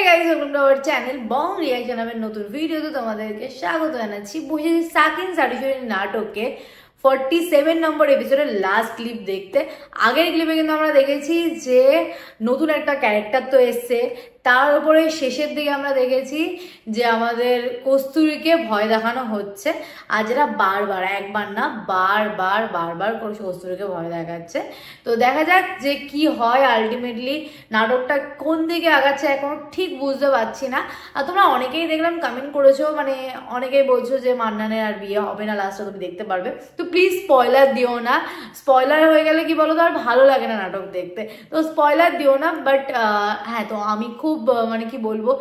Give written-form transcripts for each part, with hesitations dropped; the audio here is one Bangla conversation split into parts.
Guys, welcome to our channel Bong reaction. আমার নতুন ভিডিওতে তোমাদেরকে স্বাগত জানাচ্ছি। বসেছি সাকিন সারিশরী নাটকে 47 নম্বর এপিসোডের লাস্ট ক্লিপ দেখতে। আগের ক্লিপে কিন্তু আমরা দেখেছি যে নতুন একটা ক্যারেক্টার তো এসছে, তার উপরে শেষের দিকে আমরা দেখেছি যে আমাদের কস্তুরীকে ভয় দেখানো হচ্ছে। আর যেটা বারবার, একবার না বারবার বারবার করে কস্তুরীকে ভয় দেখাচ্ছে। তো দেখা যাক যে কি হয় আলটিমেটলি, নাটকটা কোন দিকে আগাচ্ছে এখন ঠিক বুঝতে পারছি না। আর তোমরা অনেকেই দেখলাম কমেন্ট করেছো, মানে অনেকেই বলছো যে মান্নানের আর বিয়ে হবে না, লাস্টে তুমি দেখতে পারবে। তো প্লিজ স্পয়লার দিও না, স্পয়লার হয়ে গেলে কি বলো তো আর ভালো লাগে না নাটক দেখতে, তো স্পয়লার দিও না। বাট হ্যাঁ, তো আমি খুব মানে কি বলবো,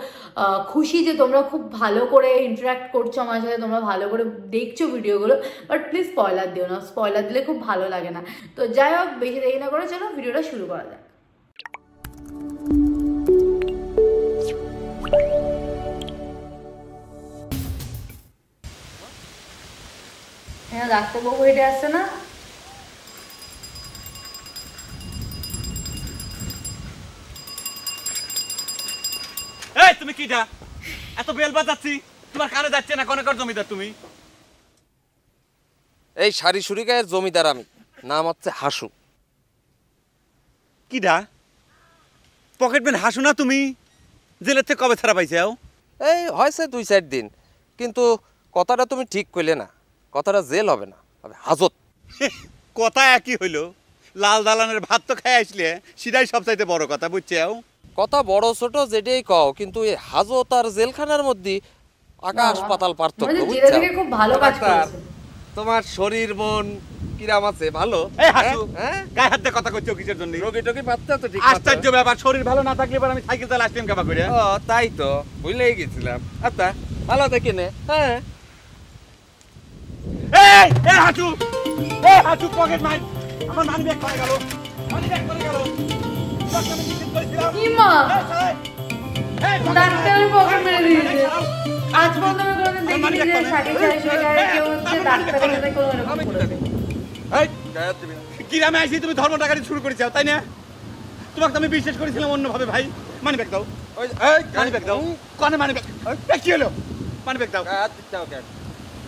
খুশি যে তোমরা খুব ভালো করে ইন্টারাক্ট করছো আমার সাথে, তোমরা ভালো করে দেখছো ভিডিওগুলো। বাট প্লিজ স্পয়লার দিও না, স্পয়লার দিলে খুব ভালো লাগে না। তো যাই হোক, বেশি দেরি না করে চলো ভিডিওটা শুরু করা যাক। হ্যাঁ, ডাক্তারবাবু হেঁটে আসছে না? এই তুমি কিটা এত বেল বাজাচ্ছি, তোমার কানে যাচ্ছে না? কোন জমিদার তুমি? এই সারিসুরি গায়ের জমিদার আমি, নাম হচ্ছে হাসু। কিটা পকেটম্যান হাসু না তুমি? জেলের থেকে কবে ছাড়া পাইছাও? এই হয়েছে 2-4 দিন, কিন্তু কথাটা তুমি ঠিক কইলে না। কথাটা জেল হবে না, হবে হাজত। কথা একই হইলো, লাল দালানের ভাত তো খাই আসলে সেটাই সবচাইতে বড় কথা, বুঝছাও? কথা বড় ছোট যেটাই কও, কিন্তু এই হাজত আর জেলখানার মধ্যে আকাশ পাতাল পার্থক্য। খুব ভালো কাজ করেছে। তোমার শরীর মন কিরাম আছে? ভালো? এই হাসু, গায়ে হাত দিয়ে কথা কইছো কিসের জন্য? রোগী টোগী পাচ্ছে তো ঠিক? আশ্চর্য ব্যাপার, শরীর ভালো না থাকলে এবার আমি সাইকেল চালা আসলাম কাবা করে। ও তাই তো, ভুলেই গেছিলাম। আচ্ছা ভালো দেখে নে। হ্যাঁ এই এই হাসু, এই হাসু পকেট মার, আমার মানি ব্যাগ পড়ে গেল, মানি ব্যাগ পড়ে গেল। আমি নিশ্চিত করেছিলাম ইমা ডাক্তারের পকেট মেরে দিয়েছে। আজ পর্যন্ত আমি কোনোদিন দেখিনি যে সাকিব সারিশরী গায়ে কেউ হচ্ছে ডাক্তারের সাথে কোনো এরকম করেছে। এই গায়ে হাত দিবি না। গ্রামে আইসি তুমি ধর্ম টাকারি শুরু করেছো, তাই না? তোমাকে তো আমি বিশ্বাস করেছিলাম অন্যভাবে। ভাই মানি ব্যাগ দাও, ওই এই মানি ব্যাগ দাও। কনে মানি ব্যাগ? কি হলো? মানি ব্যাগ দাও। গায়ে হাত দিতে হবে কেন?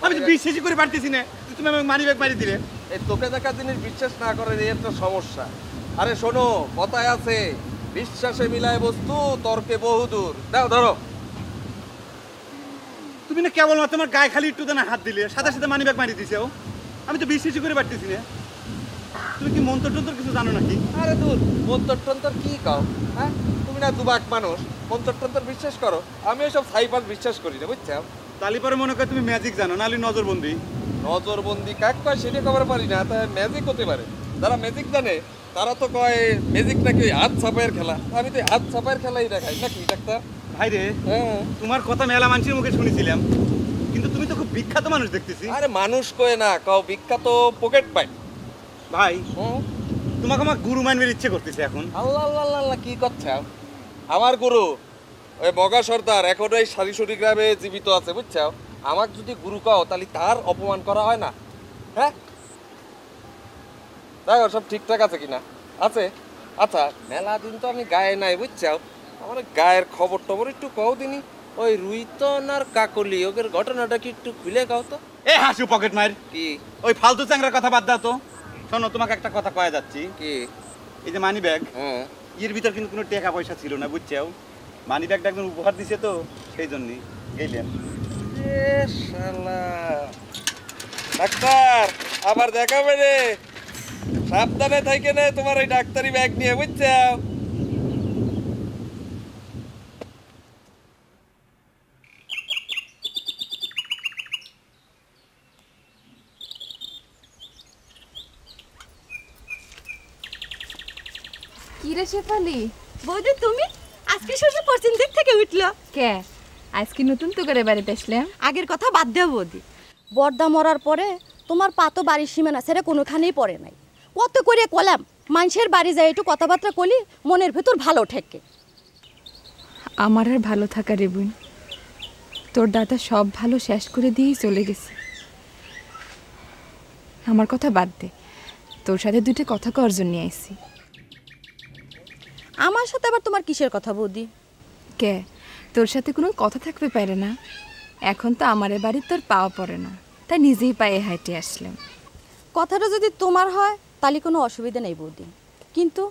আমি তো বিশ্বাসই করে পারতেছি না, তুমি আমাকে মানি ব্যাগ মারি দিলে। এই তোকে দেখা জিনিস বিশ্বাস না করে এই একটা সমস্যা। আরে শোনো, কথায় আছে বিশ্বাসে মিলায় বস্তু, তর্কে বহুদূর। দাও ধরো। তুমি না কেবলমাত্র তোমার গায়ে খালি একটু না হাত দিলে, সাথে সাথে মানি ব্যাগ মারি দিছো। আমি তো বিশ্বাসই করে পারতেছি না। তুমি কি মন্ত্র টন্ত্র কিছু জানো নাকি? আরে দূর, মন্তর টন্তর কি কাও? হ্যাঁ, তুমি না দুবাক মানুষ, মন্তর টন্তর বিশ্বাস করো? আমি ওইসব সাইপাস বিশ্বাস করি না, বুঝছো? তালি পরে মনে করে তুমি ম্যাজিক জানো, নাহলে নজরবন্দি। নজরবন্দি কাক কয় সেটা খবর পারি না, তা ম্যাজিক হতে পারে। যারা ম্যাজিক জানে তারা তো কয় ম্যাজিক নাকি ওই হাত ছাপায়ের খেলা। আমি তো হাত ছাপায়ের খেলাই দেখাই নাকি ডাক্তার? ভাই রে, হ্যাঁ, তোমার কথা মেলা মানুষের মুখে শুনেছিলাম, কিন্তু তুমি তো খুব বিখ্যাত মানুষ দেখতেছি। আরে মানুষ কয় না, কাও বিখ্যাত পকেট পাই। ভাই তোমাকে আমার গুরু মানবার ইচ্ছে করতেছে এখন। আল্লাহ আল্লাহ আল্লাহ, কি করছে? আমার গুরু ওই মগা সর্দার এখন ওই সারিসুরি গ্রামে জীবিত আছে, বুঝছো? আমাকে যদি গুরু কও তাহলে তার অপমান করা হয় না? হ্যাঁ, দেখো সব ঠিকঠাক আছে কিনা? আছে। আচ্ছা, মেলা দিন তো আমি গায়ে নাই, বুঝছো? আমার গায়ের খবর টবর একটু কও দিনি। ওই রুইতন আর কাকলি ওদের ঘটনাটা কি একটু খুলে কও তো। এ হাসু পকেট মার, কি ওই ফালতু চ্যাংরার কথা বাদ দাও তো। শোনো, তোমাকে একটা কথা কয়া যাচ্ছি। কি? এই যে মানি ব্যাগ, হ্যাঁ, এর ভিতর কিন্তু কোনো টাকা পয়সা ছিল না, বুঝছো? মানি ব্যাগটা একদম উপহার দিছে তো, সেই জন্যই গেলেন। এ শালা ডাক্তার আবার দেখাবে রে, সাবধানে থাইকে না তোমার ওই ডাক্তারি ব্যাগ নিয়ে, বুঝছো? কি রে শেফালি, বৌদি তুমি আজকে শ্বশুর পশ্চিম দিক থেকে উঠলো কে আজকে নতুন তো করে বাড়িতে আসলাম? আগের কথা বাদ দেও বৌদি, বর্দা মরার পরে তোমার পা তো বাড়ির সীমানা ছেড়ে কোনোখানেই পড়ে নাই। কত করে কলাম মানুষের বাড়ি যায় একটু কথাবার্তা কলি মনের ভেতর ভালো ঠেকে। আমার আর ভালো থাকা রে বোন, তোর দাদা সব ভালো শেষ করে দিয়েই চলে গেছে। আমার কথা বাদ দে, তোর সাথে দুটো কথা কর জন্য আইছি। আমার সাথে আবার তোমার কিসের কথা বৌদি? কে তোর সাথে কোনো কথা থাকতে পারে না, এখন তো আমার বাড়ি তোর পাওয়া পড়ে না, তাই নিজেই পায়ে হাঁটে আসলাম। কথাটা যদি তোমার হয় তাহলে কোনো অসুবিধা নেই বৌদি, কিন্তু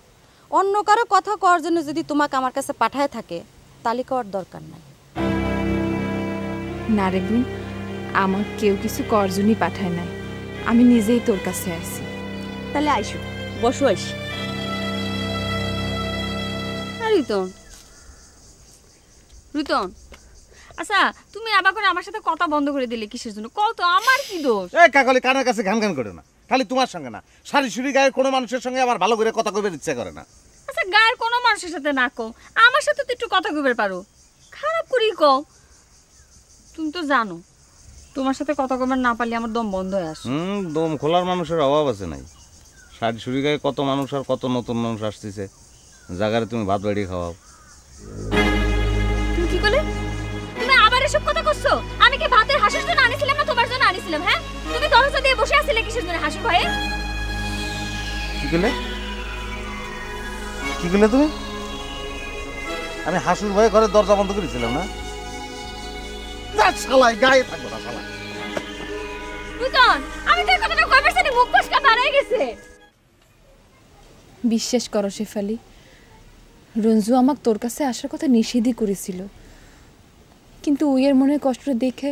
অন্য কারো কথা করার জন্য যদি তোমাকে আমার কাছে পাঠায় থাকে তাহলে করার দরকার নাই। না রে বোন, আমার কেউ কিছু করজনই পাঠায় নাই, আমি নিজেই তোর কাছে আসি। তাহলে আইসো, বসো আইসি। রিতন, রিতন, আচ্ছা তুমি আবার করে আমার সাথে কথা বন্ধ করে দিলে কিসের জন্য? কও তো, আমার কি দোষ? এই কাকলি কানের কাছে ঘান ঘান করে না, খালি তোমার সঙ্গে না, সারি সুরি গায়ের কোনো মানুষের সঙ্গে আমার ভালো করে কথা কইবার ইচ্ছা করে না। আচ্ছা গায়ের কোনো মানুষের সাথে না কও, আমার সাথে তো একটু কথা কইবার পারো, খারাপ করেই কও। তুমি তো জানো তোমার সাথে কথা কইবার না পারলে আমার দম বন্ধ হয়ে আসে। দম খোলার মানুষের অভাব আছে নাই। সারি সুরি গায়ে কত মানুষ আর কত নতুন মানুষ আসতেছে, জায়গায় তুমি ভাত বাড়ি খাওয়াও। তুমি কি করলে? তুমি আবার এসব কথা করছো? আমি কি ভাতের হাঁসের জন্য আনিছিলাম না তোমার জন্য আনিছিলাম? হ্যাঁ, তুমি দরজা দিয়ে বসে আছিলে কিসের জন্য? হাসির ভয়ে? কি করলে? কি করলে তুমি? আমি হাসুর ভয়ে ঘরের দরজা বন্ধ করেছিলাম না? শালাই গায়ে থাকবো না শালা। রুতন, আমি তো এই কথাটা কইবার সাথে মুখ ফসকা বাড়াই গেছে। বিশ্বাস করো শেফালি, রঞ্জু আমাকে তোর কাছে আসার কথা নিষেধই করেছিল, কিন্তু ওইয়ের মনে কষ্ট দেখে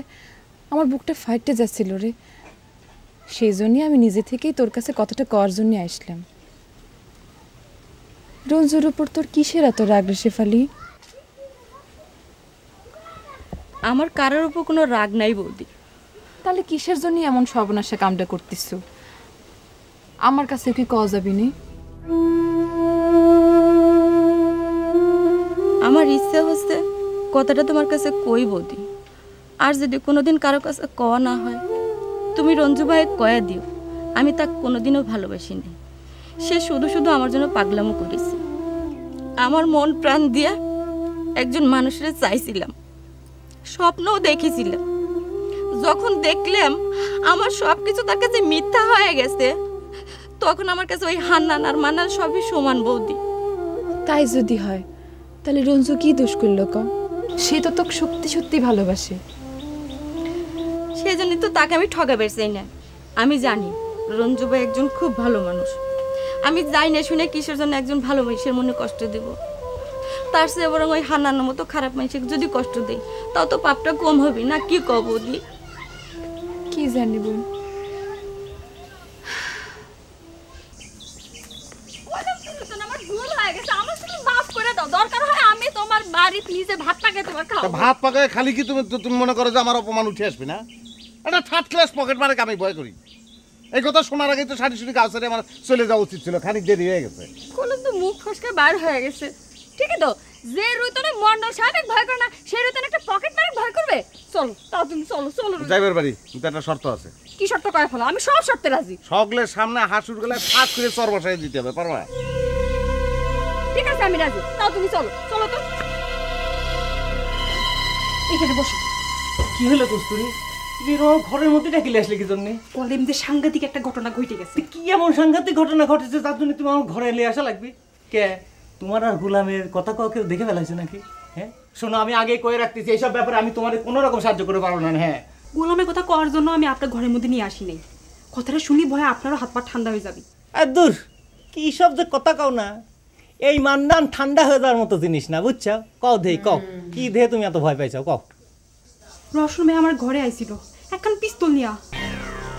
আমার বুকটা ফাইটে যাচ্ছিল রে, সেই জন্যই আমি নিজে থেকেই তোর কাছে কথাটা করার জন্য আসলাম। রঞ্জুর উপর তোর কিসের এত রাগ রে শেফালি? আমার কারোর উপর কোনো রাগ নাই বৌদি। তাহলে কিসের জন্য এমন সর্বনাশা কামটা করতেছ? আমার কাছে কি কওয়া যাবি নি? আমার ইচ্ছা হচ্ছে কথাটা তোমার কাছে কই বৌদি, আর যদি কোনোদিন কারো কাছে কওয়া না হয় তুমি রঞ্জু ভাই কয়া দিও আমি তাকে কোনোদিনও ভালোবাসি নি, সে শুধু শুধু আমার জন্য পাগলামো করেছে। আমার মন প্রাণ দিয়ে একজন মানুষের চাইছিলাম, স্বপ্নও দেখেছিলাম, যখন দেখলাম আমার সব কিছু তার কাছে মিথ্যা হয়ে গেছে তখন আমার কাছে ওই হান্নান আর মান্নান সবই সমান বৌদি। তাই যদি হয় তাহলে রঞ্জু কি দোষ করলো ক? সে তো তোকে সত্যি সত্যি ভালোবাসে। সেই জন্যই তো তাকে আমি ঠকাবার চাই না। আমি জানি রঞ্জু ভাই একজন খুব ভালো মানুষ, আমি যাই না শুনে কিসের জন্য একজন ভালো মানুষের মনে কষ্ট দেব, তার চেয়ে বরং ওই হান্নানের মতো খারাপ মানুষকে যদি কষ্ট দেই তাও তো পাপটা কম হবে না, কি কব দি? কি জানি বোন, আমার ভুল হয়ে গেছে, আমার শুধু মাফ করে দাও, দরকার হয় আমি তোমার বাড়িতে নিজে ভাত পাকাই তোমার খাও। ভাত পাকায় খালি কি তুমি মনে করো যে আমার অপমান উঠে আসবে না? একটা থার্ড ক্লাস পকেট মারে আমি ভয় করি। এই কথা শোনার আগে তো সারি সুরি গাছের আমার চলে যাওয়া উচিত ছিল, খানিক দেরি হয়ে গেছে। কোন তো মুখ ফসকে বার হয়ে গেছে, ঠিকই তো। যে রুতনে মন্ডল সাহেব ভয় করে না, সেই রুতনে একটা পকেট মারে ভয় করবে? চলো তাও তুমি চলো চলো। যাইবার বাড়ি কিন্তু একটা শর্ত আছে। কি শর্ত করে ফেলো? আমি সব শর্তে রাজি। সকলের সামনে হাসুর গলায় ফাঁস করে চর বসাই দিতে হবে, পারবা? ঠিক আছে আমি রাজি, তাও তুমি চলো চলো তো। এখানে বসো। কি হলো কস্তুরী, তুমি ঘরের মধ্যে ডাকিলে আসলে কি জন্য? কলেম যে সাংঘাতিক একটা ঘটনা ঘটে গেছে। কি এমন সাংঘাতিক ঘটনা ঘটেছে তার জন্য তুমি আমার ঘরে এলে আসা লাগবে? কে তোমার আর গোলামের কথা কেউ দেখে ফেলাইছে নাকি? হ্যাঁ শোনো, আমি আগে কয়ে রাখতেছি এইসব ব্যাপারে আমি তোমার কোনো রকম সাহায্য করে পারবো না। হ্যাঁ, গোলামের কথা করার জন্য আমি আপনার ঘরের মধ্যে নিয়ে আসি নাই, কথাটা শুনি ভয়ে আপনারও হাত পা ঠান্ডা হয়ে যাবে। আর দূর, কি সব যে কথা কও না, এই মান্দান ঠান্ডা হয়ে যাওয়ার মতো জিনিস না, বুঝছো? কও দেই কও, কি দেহে তুমি এত ভয় পাইছো কও? রসুন ভাই আমার ঘরে আইছিল একখান পিস্তল নিয়া,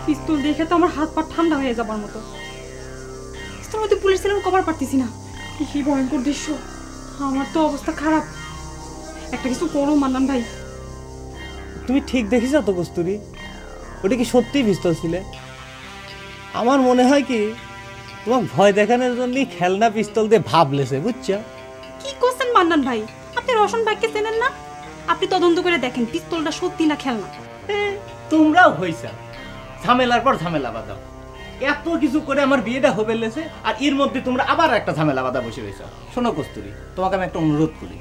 পিস্তল দেখে তো আমার হাত পা ঠান্ডা হয়ে যাবার মতো। পিস্তল মধ্যে পুলিশ ছিলাম, কভার পারতেছি না, কি ভয়ঙ্কর দৃশ্য, আমার তো অবস্থা খারাপ। একটা কিছু করো মান্নান ভাই। তুমি ঠিক দেখিস তো কস্তুরী, ওটা কি সত্যিই পিস্তল ছিলে? আমার মনে হয় কি তোমার ভয় দেখানোর জন্য খেলনা পিস্তল দিয়ে ভাবলেছে, বুঝছো? কি করছেন মান্নান ভাই, আপনি রসুন ভাইকে চেনেন না? আপনি তদন্ত করে দেখেন পিস্তলটা সত্যি না খেলনা। তোমরাও হইছা ঝামেলার পর ঝামেলা বাঁধাও, এত কিছু করে আমার বিয়েটা হবে লেছে, আর এর মধ্যে তোমরা আবার একটা ঝামেলা বাঁধা বসে রয়েছো। শোনো কস্তুরী, তোমাকে আমি একটা অনুরোধ করি,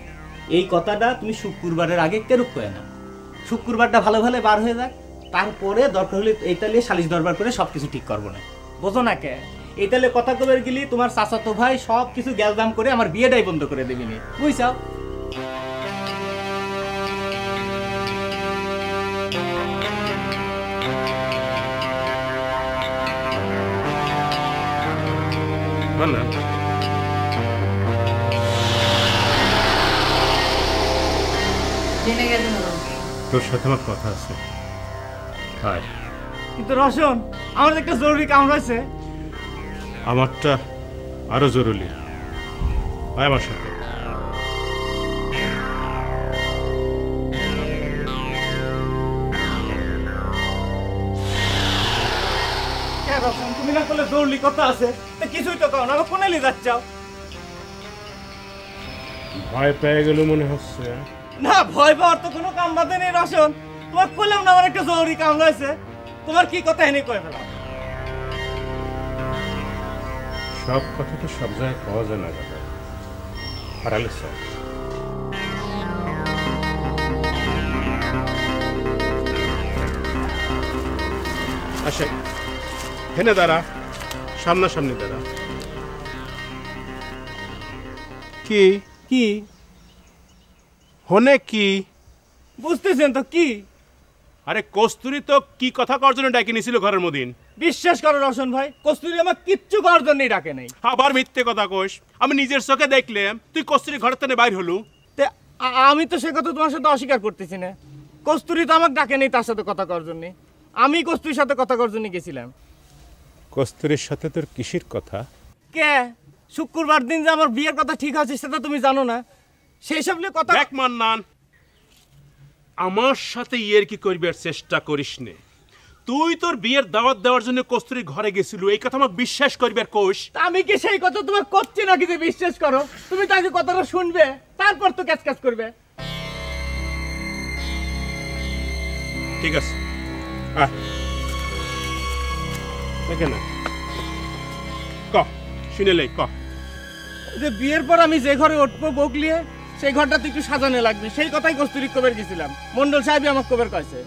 এই কথাটা তুমি শুক্রবারের আগে কেরুক করে না, শুক্রবারটা ভালো ভালো বার হয়ে যাক, তারপরে দরকার হলে এইটা নিয়ে সালিশ দরবার করে সবকিছু ঠিক করবো না, বোঝো না? কে এইটা কথা কবে গেলি তোমার চাচাতো ভাই সব কিছু গ্যাস দাম করে আমার বিয়েটাই বন্ধ করে দেবিনি, বুঝছাও? না জেনে গেছেন তোর সাথে আমার কথা আছে। আয়। কিন্তু রোশন, আমার একটা জরুরি কাম রয়েছে। আমারটা আরো জরুরি। আয় আমার সাথে। রোশন, তুমি না করলে জরুরি কথা আছে, তা কিছুই তো কাও না, আমি কোনে নিয়ে যাচ্ছাও? ভয় পেয়ে গেল মনে হচ্ছে। না, ভয় পাওয়ার তো কোনো কাম বাদে নেই রোশন। তোমার কইলাম না আমার একটা জরুরি কাম রয়েছে। তোমার কি কথা এনে কই ফেলা? সব কথা তো সব জায়গায় পাওয়া যায় না দাদা। হারালে সব। আচ্ছা, হেনে দাঁড়া, সামনাসামনি দাঁড়া। কি কি হনে কি বুঝতেছেন তো কি? আরে কস্তুরি তো কি কথা করার জন্য ডাকি নিছিল ঘরের মদিন। বিশ্বাস করো রোশন ভাই, কস্তুরি আমার কিচ্ছু করার জন্যই ডাকে নাই। আবার মিথ্যে কথা কোস। আমি নিজের চোখে দেখলাম তুই কস্তুরি ঘরের থেকে বাইর হলু। তে আমি তো সে কথা তোমার সাথে অস্বীকার করতেছি না। কস্তুরি তো আমাকে ডাকে নেই তার সাথে কথা করার জন্য। আমি কস্তুরির সাথে কথা করার জন্য গেছিলাম। কস্তুরির সাথে তোর কিসের কথা? কে শুক্রবার দিন যে আমার বিয়ের কথা ঠিক আছে সেটা তুমি জানো না? সেই সব নিয়ে কথা দেখ মান্নান, আমার সাথে ইয়ের কি করবার চেষ্টা করিস নে। তুই তোর বিয়ের দাওয়াত দেওয়ার জন্য কস্তুরির ঘরে গেছিল, এই কথা আমাকে বিশ্বাস করবার কোষ। আমি কি সেই কথা তোমার করছি নাকি যে বিশ্বাস করো? তুমি তাকে কথাটা শুনবে, তারপর তো ক্যাচ ক্যাচ করবে। ঠিক আছে, না ক শুনে লে ক। যে বিয়ের পর আমি যে ঘরে উঠবো বকলিয়ে, সেই ঘরটা তো একটু সাজানো লাগবে, সেই কথাই কস্তুরি কবের গেছিলাম। মন্ডল সাহেবই আমাকে কবের কয়েছে।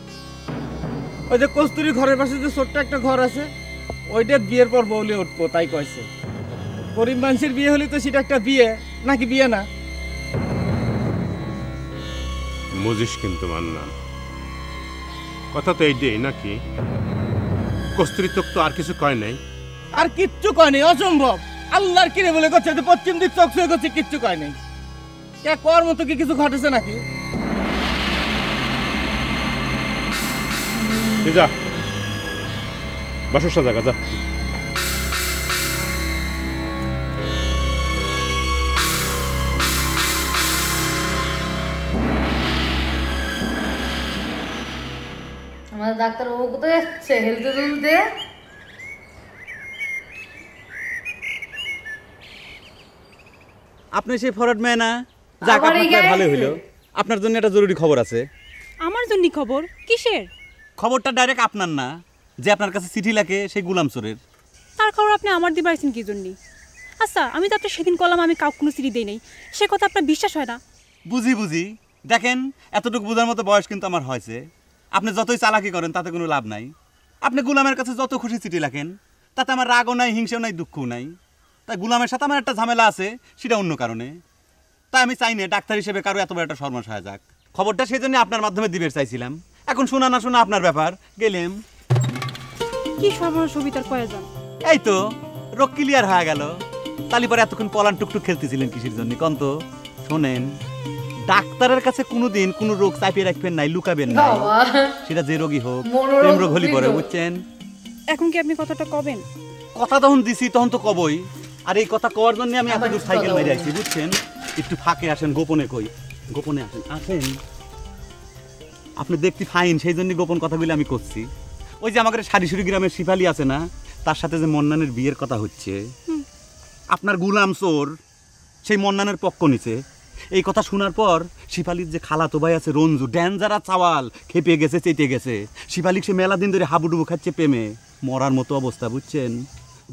ওই যে কস্তুরি ঘরের পাশে যে ছোট্ট একটা ঘর আছে, ওইটা বিয়ের পর বউলিয়ে উঠবো তাই কয়েছে। গরিব মানুষের বিয়ে হলে তো সেটা একটা বিয়ে, নাকি বিয়ে না? বুঝিস কিন্তু মান্নান, কথা তো এইটাই নাকি? কস্তুরি তোক তো আর কিছু কয় নাই? আর কিচ্ছু কয় নাই, অসম্ভব। আল্লাহর কিরে বলে করছে, পশ্চিম দিক চোখ শুয়ে করছে, কিচ্ছু কয় নাই। কে কর মতো কি কিছু ঘটেছে নাকি? যা বাসর সাজা যা। আমাদের ডাক্তারবাবু কোথায় যাচ্ছে হেলতে তুলতে? আপনি সেই ফরওয়ার্ড ম্যান না? যাক, আপনার ভালো হইলো। আপনার জন্য একটা জরুরি খবর আছে। আমার জন্য খবর? কিসের খবরটা ডাইরেক্ট আপনার না, যে আপনার কাছে চিঠি লাগে সেই গুলাম চোরের। তার খবর আপনি আমার দিয়ে পাইছেন কি জন্য? আচ্ছা, আমি তো আপনার সেদিন কলাম আমি কাউকে কোনো চিঠি দেই নাই, সে কথা আপনার বিশ্বাস হয় না? বুঝি দেখেন, এতটুকু বোঝার মতো বয়স কিন্তু আমার হয়েছে। আপনি যতই চালাকি করেন তাতে কোনো লাভ নাই। আপনি গুলামের কাছে যত খুশি চিঠি লেখেন তাতে আমার রাগও নাই, হিংসাও নাই, দুঃখও নাই। তাই গুলামের সাথে আমার একটা ঝামেলা আছে, সেটা অন্য কারণে। তাই আমি চাই না ডাক্তার হিসেবে কারো এত বড় একটা সর্বনাশ হয়ে যাক। খবরটা সেই জন্য আপনার মাধ্যমে দিবে চাইছিলাম। এখন শোনা না শোনা আপনার ব্যাপার, গেলেম। কি সর্বনাশ সবিতার প্রয়োজন? এই তো রোগ ক্লিয়ার হয়ে গেল। তালি পরে এতক্ষণ পলান টুকটুক খেলতেছিলেন কিসের জন্য কন তো? শোনেন, ডাক্তারের কাছে কোনোদিন কোনো রোগ চাপিয়ে রাখবেন নাই, লুকাবেন না। সেটা যে রোগী হোক, প্রেম রোগ হলি পরে, বুঝছেন? এখন কি আপনি কথাটা কবেন? কথা তখন দিছি, তখন তো কবই। আর এই কথা কওয়ার জন্য আমি এত দূর সাইকেল মেরে আইছি, বুঝছেন? একটু ফাঁকে আসেন, গোপনে কই। গোপনে আসেন, আসেন। আপনি দেখতে ফাইন, সেই জন্য গোপন কথাগুলো আমি করছি। ওই যে আমাদের সারিসুরি গ্রামের শিফালি আছে না, তার সাথে যে মন্নানের বিয়ের কথা হচ্ছে, আপনার গুলাম চোর সেই মন্নানের পক্ষ নিছে। এই কথা শোনার পর শিফালির যে খালাতো ভাই আছে রঞ্জু, ড্যাঞ্জারা চাওয়াল, খেপে গেছে, চেটে গেছে। শিফালিক সে মেলা দিন ধরে হাবুডুবু খাচ্ছে প্রেমে, মরার মতো অবস্থা, বুঝছেন?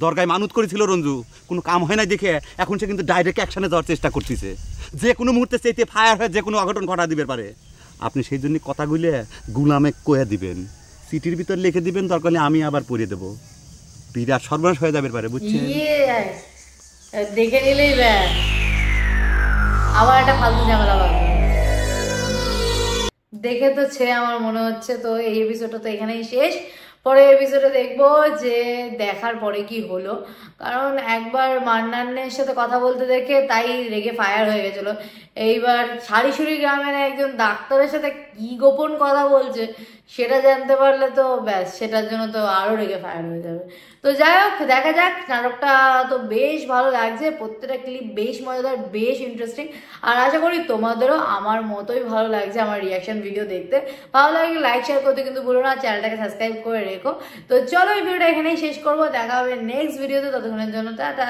দরগায় মানত করেছিল রঞ্জু, কোনো কাম হয় না দেখে এখন সে কিন্তু ডাইরেক্ট অ্যাকশনে যাওয়ার চেষ্টা করতেছে। যে কোনো মুহূর্তে চেতে ফায়ার হয়ে যে কোনো অঘটন ঘটা দিতে পারে। আপনি সেই জন্য কথাগুলো গুলামে কয়ে দিবেন, সিটির ভিতর লিখে দিবেন, দরকার হলে আমি আবার পড়িয়ে দেবো। বিরাট সর্বনাশ হয়ে যাবে পারে, বুঝছেন? দেখে নিলেই আবার একটা ফালতু ঝামেলা পাবে। দেখে তো আমার মনে হচ্ছে তো এই এপিসোডটা তো এখানেই শেষ। পরের এপিসোডে দেখবো যে দেখার পরে কি হলো, কারণ একবার মান্নানের সাথে কথা বলতে দেখে তাই রেগে ফায়ার হয়ে গেছিল। এইবার সারিসুরি গ্রামের একজন ডাক্তারের সাথে কি গোপন কথা বলছে সেটা জানতে পারলে তো ব্যাস, সেটার জন্য তো আরো রেগে ফায়ার হয়ে যাবে। তো যাই হোক, দেখা যাক। নাটকটা তো বেশ ভালো লাগছে, প্রত্যেকটা ক্লিপ বেশ মজাদার, বেশ ইন্টারেস্টিং। আর আশা করি তোমাদেরও আমার মতোই ভালো লাগছে আমার রিয়াকশন ভিডিও দেখতে। ভালো লাগলে লাইক শেয়ার করতে কিন্তু ভুলো না, চ্যানেলটাকে সাবস্ক্রাইব করে রেখো। তো চলো এই ভিডিওটা এখানেই শেষ করবো, দেখা হবে নেক্সট ভিডিওতে, ততক্ষণের জন্য টাটা।